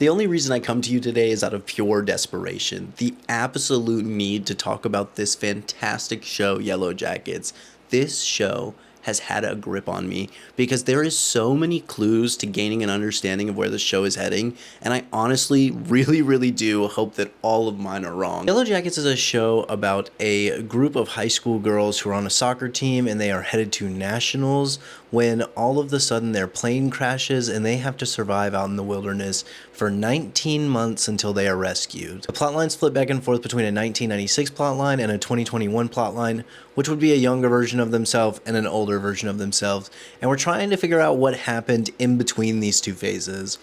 The only reason I come to you today is out of pure desperation. The absolute need to talk about this fantastic show, Yellowjackets. This show has had a grip on me because there is so many clues to gaining an understanding of where the show is heading, and I honestly really do hope that all of mine are wrong. Yellowjackets is a show about a group of high school girls who are on a soccer team and they are headed to nationals when all of a sudden their plane crashes and they have to survive out in the wilderness for 19 months until they are rescued. The plotlines flip back and forth between a 1996 plotline and a 2021 plotline, which would be a younger version of themselves and an older version of themselves, and we're trying to figure out what happened in between these two phases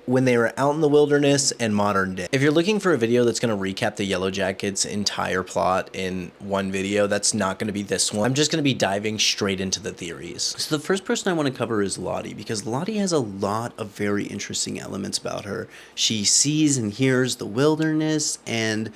when they were out in the wilderness and modern day. If you're looking for a video that's going to recap the Yellowjackets entire plot in one video, that's not going to be this one. I'm just going to be diving straight into the theories. So the first person I want to cover is Lottie, because Lottie has a lot of very interesting elements about her. She sees and hears the wilderness, and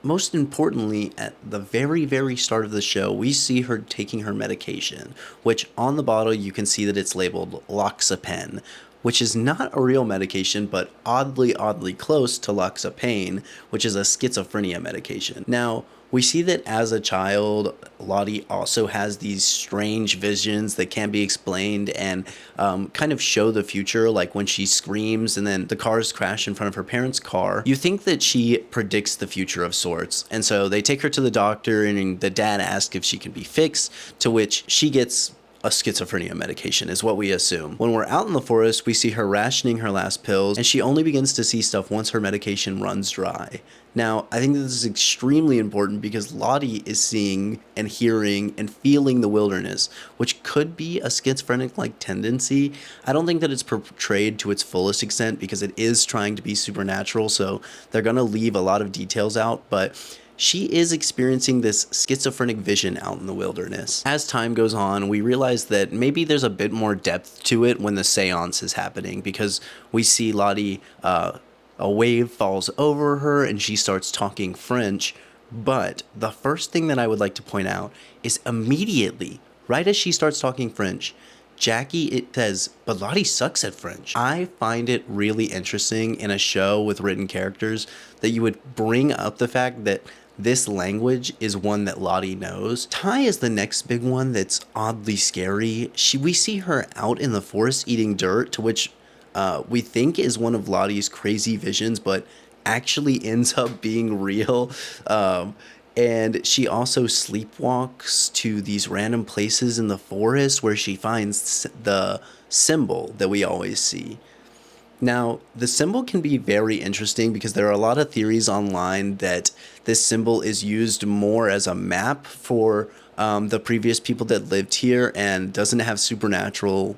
most importantly, at the very start of the show, we see her taking her medication, which on the bottle you can see that it's labeled loxapen, which is not a real medication, but oddly close to loxapine, which is a schizophrenia medication. Now, we see that as a child, Lottie also has these strange visions that can't be explained and kind of show the future, like when she screams and then the cars crash in front of her parents' car. You think that she predicts the future of sorts, and so they take her to the doctor and the dad asks if she can be fixed, to which she gets a schizophrenia medication, is what we assume. When we're out in the forest, we see her rationing her last pills, and she only begins to see stuff once her medication runs dry. Now, I think this is extremely important because Lottie is seeing and hearing and feeling the wilderness, which could be a schizophrenic-like tendency. I don't think that it's portrayed to its fullest extent because it is trying to be supernatural, so they're going to leave a lot of details out, but she is experiencing this schizophrenic vision out in the wilderness. As time goes on, we realize that maybe there's a bit more depth to it when the seance is happening, because we see Lottie, a wave falls over her and she starts talking French. But the first thing that I would like to point out is immediately, right as she starts talking French, Jackie, it says, but Lottie sucks at French. I find it really interesting in a show with written characters that you would bring up the fact that this language is one that Lottie knows. Ty is the next big one that's oddly scary. We see her out in the forest eating dirt, to which we think is one of Lottie's crazy visions, but actually ends up being real. And she also sleepwalks to these random places in the forest where she finds the symbol that we always see. Now, the symbol can be very interesting because there are a lot of theories online that this symbol is used more as a map for the previous people that lived here and doesn't have supernatural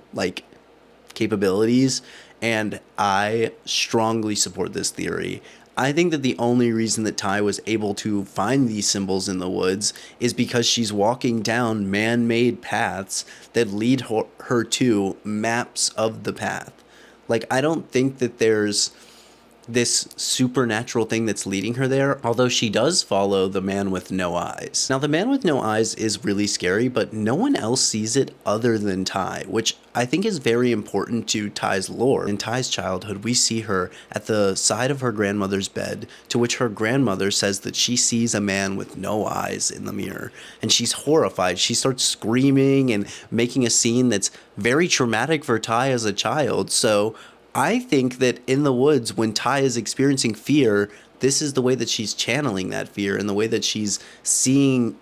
capabilities. And I strongly support this theory. I think that the only reason that Ty was able to find these symbols in the woods is because she's walking down man-made paths that lead her to maps of the path. I don't think that there's this supernatural thing that's leading her there, although she does follow the man with no eyes. Now, the man with no eyes is really scary, but no one else sees it other than Ty, which I think is very important to Ty's lore. In Ty's childhood, we see her at the side of her grandmother's bed, to which her grandmother says that she sees a man with no eyes in the mirror, and she's horrified. She starts screaming and making a scene that's very traumatic for Ty as a child, so I think that in the woods, when Ty is experiencing fear, this is the way that she's channeling that fear, and the way that she's seeing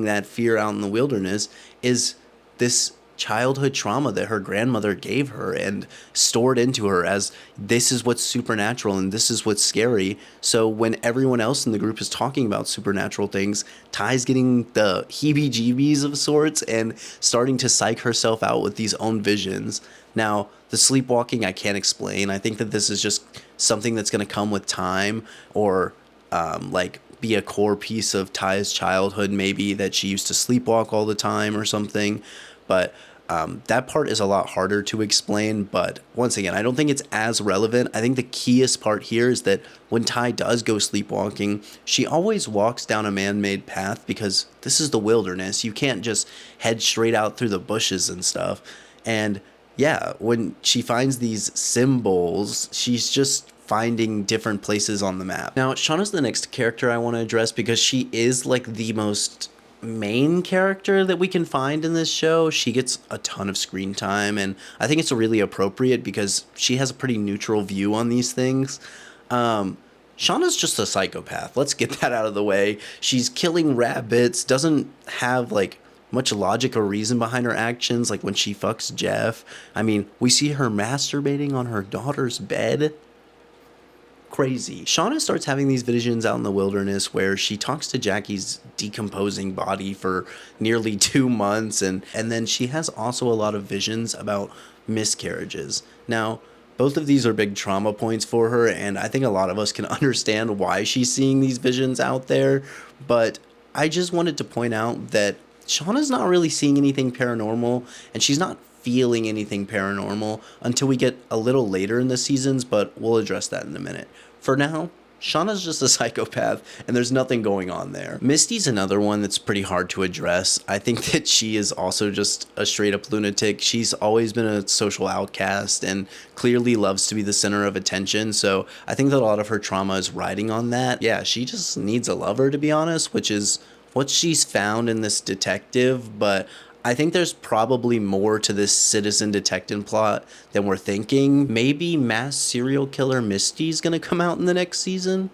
that fear out in the wilderness is this childhood trauma that her grandmother gave her and stored into her as this is what's supernatural and this is what's scary. So when everyone else in the group is talking about supernatural things, Ty's getting the heebie-jeebies of sorts and starting to psych herself out with these own visions. Now, the sleepwalking I can't explain. I think that this is just something that's going to come with time, or be a core piece of Ty's childhood, maybe that she used to sleepwalk all the time or something. But that part is a lot harder to explain. But once again, I don't think it's as relevant. I think the keyest part here is that when Ty does go sleepwalking, she always walks down a man-made path because this is the wilderness. You can't just head straight out through the bushes and stuff. And Yeah, when she finds these symbols, she's just finding different places on the map. Now, Shauna's the next character I want to address because she is like the most main character that we can find in this show. She gets a ton of screen time, and I think it's really appropriate because she has a pretty neutral view on these things. Um, Shauna's just a psychopath. Let's get that out of the way. She's killing rabbits, doesn't have like much logic or reason behind her actions, like when she fucks Jeff. I mean, we see her masturbating on her daughter's bed. Crazy. Shauna starts having these visions out in the wilderness where she talks to Jackie's decomposing body for nearly 2 months, and then she has also a lot of visions about miscarriages. Now, both of these are big trauma points for her, and I think a lot of us can understand why she's seeing these visions out there, but I just wanted to point out that Shauna's not really seeing anything paranormal, and she's not feeling anything paranormal until we get a little later in the seasons, but we'll address that in a minute. For now, Shauna's just a psychopath, and there's nothing going on there. Misty's another one that's pretty hard to address. I think that she is also just a straight up lunatic. She's always been a social outcast and clearly loves to be the center of attention, so I think that a lot of her trauma is riding on that. Yeah, she just needs a lover, to be honest, which is what she's found in this detective, but I think there's probably more to this citizen detective plot than we're thinking. Maybe mass serial killer Misty's gonna come out in the next season.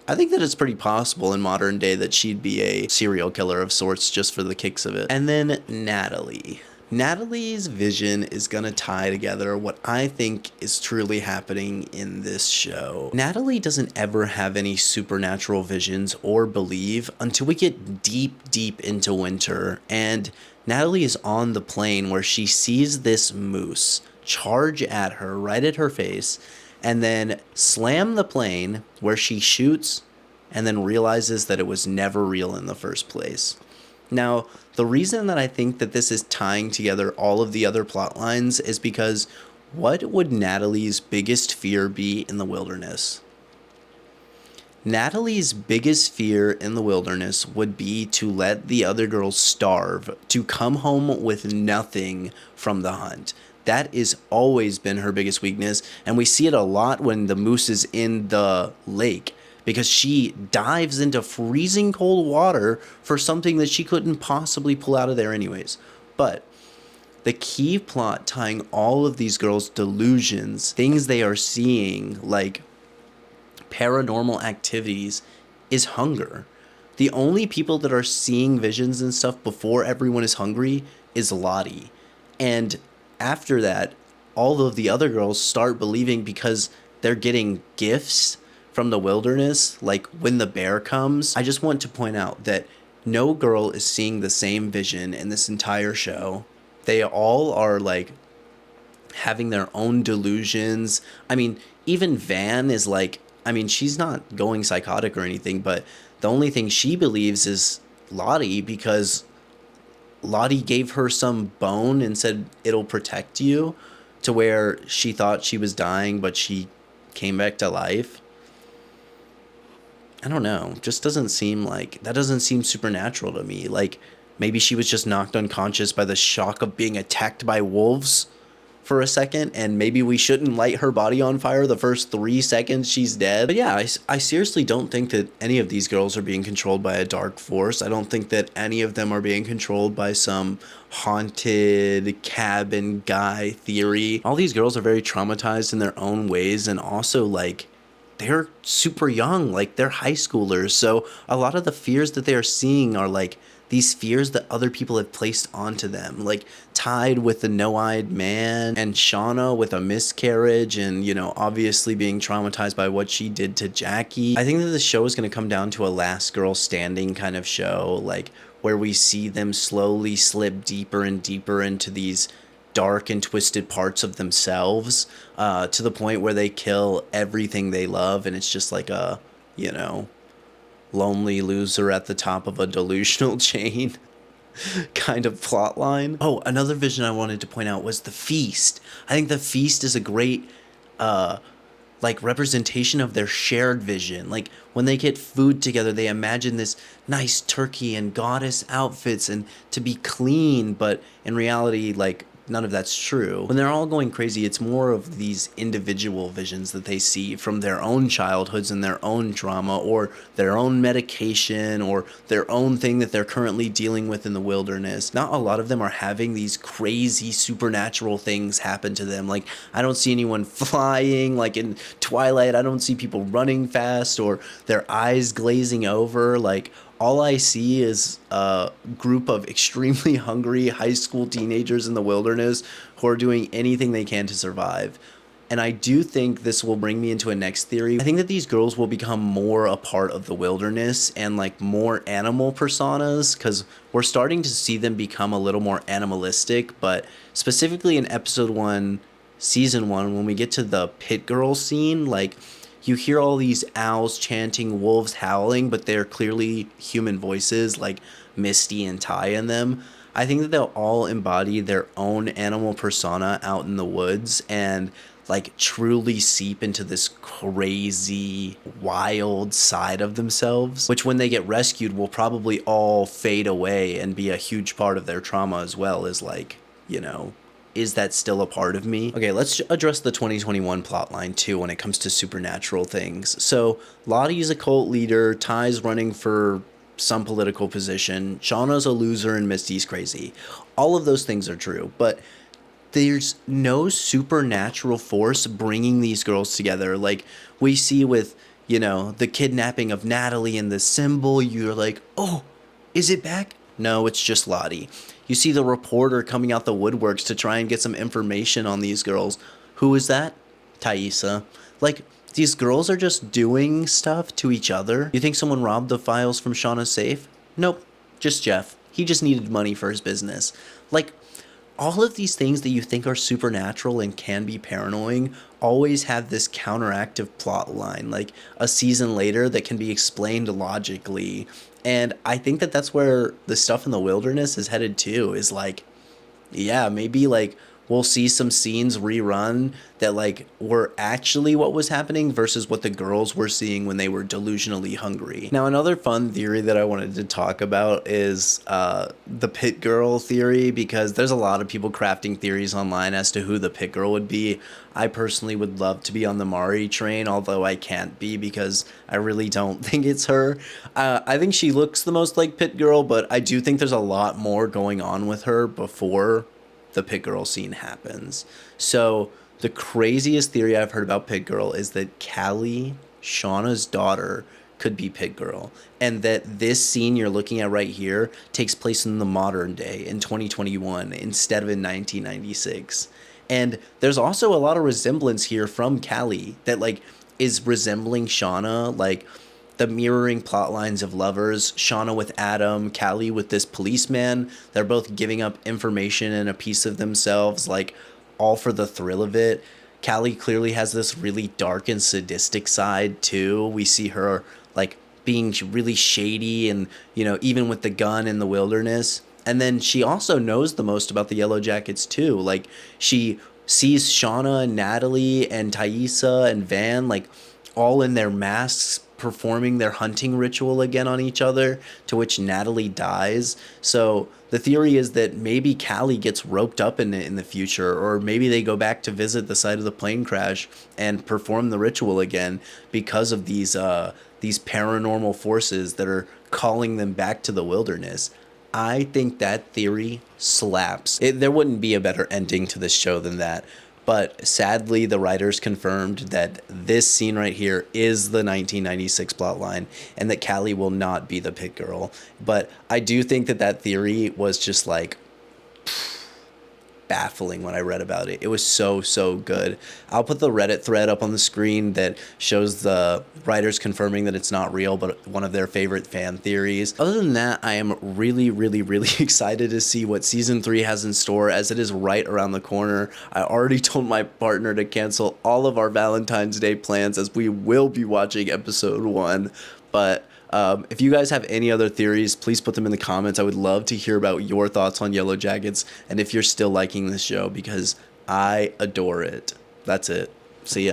I think that it's pretty possible in modern day that she'd be a serial killer of sorts just for the kicks of it. And then Natalie. Natalie's vision is going to tie together what I think is truly happening in this show. Natalie doesn't ever have any supernatural visions or believe until we get deep, deep into winter, and Natalie is on the plane where she sees this moose charge at her right at her face and then slam the plane, where she shoots and then realizes that it was never real in the first place. Now, the reason that I think that this is tying together all of the other plot lines is because what would Natalie's biggest fear be in the wilderness? Natalie's biggest fear in the wilderness would be to let the other girls starve, to come home with nothing from the hunt. That has always been her biggest weakness, and we see it a lot when the moose is in the lake, because she dives into freezing cold water for something that she couldn't possibly pull out of there anyways. But the key plot tying all of these girls' delusions, things they are seeing, like paranormal activities, is hunger. The only people that are seeing visions and stuff before everyone is hungry is Lottie. And after that, all of the other girls start believing because they're getting gifts from the wilderness, like when the bear comes. I just want to point out that no girl is seeing the same vision in this entire show. They all are like having their own delusions. I mean, even Van is like, I mean, she's not going psychotic or anything, but the only thing she believes is Lottie, because Lottie gave her some bone and said it'll protect you, to where she thought she was dying, but she came back to life. I don't know. Just doesn't seem like that doesn't seem supernatural to me. Like maybe she was just knocked unconscious by the shock of being attacked by wolves for a second, and maybe we shouldn't light her body on fire the first 3 seconds she's dead. But yeah, I seriously don't think that any of these girls are being controlled by a dark force. I don't think that any of them are being controlled by some haunted cabin guy theory. All these girls are very traumatized in their own ways, and also like they're super young, like they're high schoolers. So a lot of the fears that they are seeing are like these fears that other people have placed onto them, like tied with the no-eyed man, and Shauna with a miscarriage, and, you know, obviously being traumatized by what she did to Jackie. I think that the show is going to come down to a last girl standing kind of show, like where we see them slowly slip deeper and deeper into these dark and twisted parts of themselves, to the point where they kill everything they love, and it's just like a, you know, lonely loser at the top of a delusional chain kind of plot line. Oh, another vision I wanted to point out was the feast. I think the feast is a great like representation of their shared vision. Like when they get food together, they imagine this nice turkey and goddess outfits and to be clean, but in reality, like none of that's true. When they're all going crazy, it's more of these individual visions that they see from their own childhoods and their own trauma or their own medication or their own thing that they're currently dealing with in the wilderness. Not a lot of them are having these crazy supernatural things happen to them. Like, I don't see anyone flying like in Twilight. I don't see people running fast or their eyes glazing over. Like, all I see is a group of extremely hungry high school teenagers in the wilderness who are doing anything they can to survive. And I do think this will bring me into a next theory. I think that these girls will become more a part of the wilderness and like more animal personas because we're starting to see them become a little more animalistic. But specifically in episode 1, season 1, when we get to the pit girl scene, like you hear all these owls chanting, wolves howling, but they're clearly human voices like Misty and Ty in them. I think that they'll all embody their own animal persona out in the woods and like truly seep into this crazy, wild side of themselves, which when they get rescued will probably all fade away and be a huge part of their trauma as well as like, you know, is that still a part of me? Okay, let's address the 2021 plotline too when it comes to supernatural things. So Lottie's a cult leader, Ty's running for some political position, Shauna's a loser, and Misty's crazy. All of those things are true, but there's no supernatural force bringing these girls together. Like we see with, you know, the kidnapping of Natalie and the symbol, you're like, oh, is it back? No, it's just Lottie. You see the reporter coming out the woodworks to try and get some information on these girls. Who is that? Thaisa. Like, these girls are just doing stuff to each other. You think someone robbed the files from Shauna's safe? Nope, just Jeff. He just needed money for his business. Like, all of these things that you think are supernatural and can be paranoid always have this counteractive plot line, like a season later that can be explained logically. And I think that that's where the stuff in the wilderness is headed to, is like, yeah, maybe like we'll see some scenes rerun that like were actually what was happening versus what the girls were seeing when they were delusionally hungry. Now, another fun theory that I wanted to talk about is the pit girl theory, because there's a lot of people crafting theories online as to who the pit girl would be. I personally would love to be on the Mari train, although I can't be because I really don't think it's her. I think she looks the most like pit girl, but I do think there's a lot more going on with her before the pit girl scene happens. So the craziest theory I've heard about pit girl is that Callie, Shauna's daughter, could be pit girl, and that this scene you're looking at right here takes place in the modern day in 2021 instead of in 1996. And there's also a lot of resemblance here from Callie that like is resembling Shauna, like the mirroring plot lines of Lovers, Shauna with Adam, Callie with this policeman. They're both giving up information and a piece of themselves, like all for the thrill of it. Callie clearly has this really dark and sadistic side too. We see her like being really shady and, you know, even with the gun in the wilderness. And then she also knows the most about the Yellowjackets too. Like she sees Shauna and Natalie and Thaisa and Van like all in their masks performing their hunting ritual again on each other, to which Natalie dies. So the theory is that maybe Callie gets roped up in it in the future, or maybe they go back to visit the site of the plane crash and perform the ritual again because of these paranormal forces that are calling them back to the wilderness. I think that theory slaps. There wouldn't be a better ending to this show than that. But sadly, the writers confirmed that this scene right here is the 1996 plotline and that Callie will not be the pit girl. But I do think that that theory was just like baffling when I read about it. It was so good. I'll put the Reddit thread up on the screen that shows the writers confirming that it's not real, but one of their favorite fan theories. Other than that, I am really excited to see what season 3 has in store, as it is right around the corner. I already told my partner to cancel all of our Valentine's Day plans, as we will be watching episode 1. But if you guys have any other theories, please put them in the comments. I would love to hear about your thoughts on Yellowjackets and if you're still liking this show, because I adore it. That's it. See ya.